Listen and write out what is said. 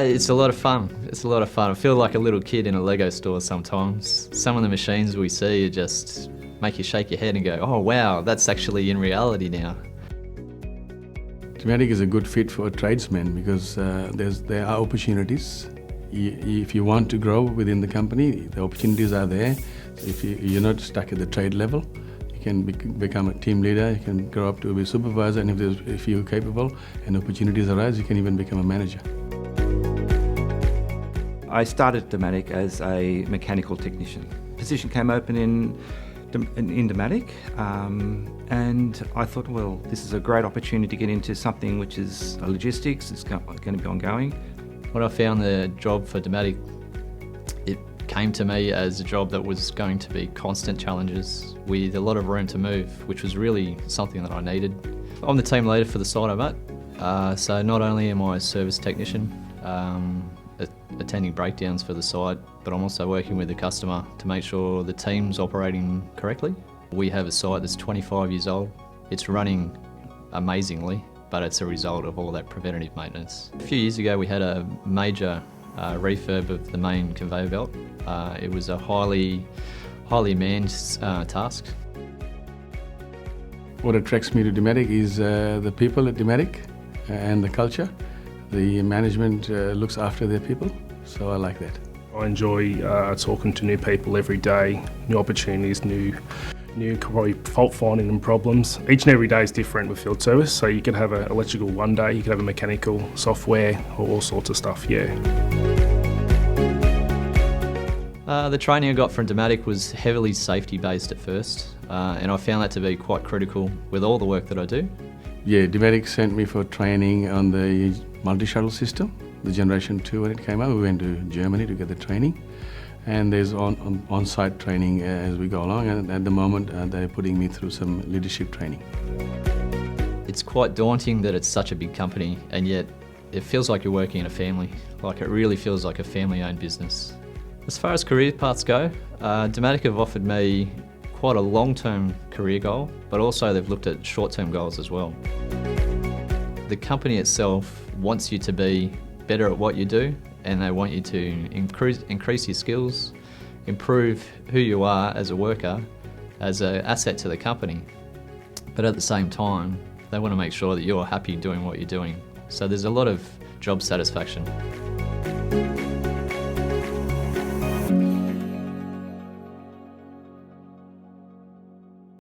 It's a lot of fun. It's a lot of fun. I feel like a little kid in a Lego store sometimes. Some of the machines we see are just make you shake your head and go, oh wow, that's actually in reality now. Dematic is a good fit for tradesmen because there are opportunities. If you want to grow within the company, the opportunities are there. So if you're not stuck at the trade level, you can become a team leader, you can grow up to be a supervisor, and if you're capable and opportunities arise, you can even become a manager. I started Dematic as a mechanical technician. Position came open in Dematic, and I thought, well, this is a great opportunity to get into something which is logistics, it's going to be ongoing. When I found the job for Dematic, it came to me as a job that was going to be constant challenges with a lot of room to move, which was really something that I needed. I'm the team leader for the site I'm at, so not only am I a service technician, attending breakdowns for the site, but I'm also working with the customer to make sure the team's operating correctly. We have a site that's 25 years old. It's running amazingly, but it's a result of all that preventative maintenance. A few years ago we had a major refurb of the main conveyor belt. It was a highly manned task. What attracts me to Dematic is the people at Dematic and the culture. The management looks after their people, so I like that. I enjoy talking to new people every day, new opportunities, new probably fault finding and problems. Each and every day is different with field service, so you can have an electrical one day, you can have a mechanical, software, or all sorts of stuff, yeah. The training I got from Dematic was heavily safety based at first, and I found that to be quite critical with all the work that I do. Yeah, Dematic sent me for training on the multi-shuttle system, the Generation 2 when it came out. We went to Germany to get the training, and there's on-site training as we go along, and at the moment they're putting me through some leadership training. It's quite daunting that it's such a big company, and yet it feels like you're working in a family. Like it really feels like a family-owned business. As far as career paths go, Dematic have offered me quite a long-term career goal, but also they've looked at short-term goals as well. The company itself wants you to be better at what you do, and they want you to increase your skills, improve who you are as a worker, as an asset to the company. But at the same time, they want to make sure that you're happy doing what you're doing. So there's a lot of job satisfaction.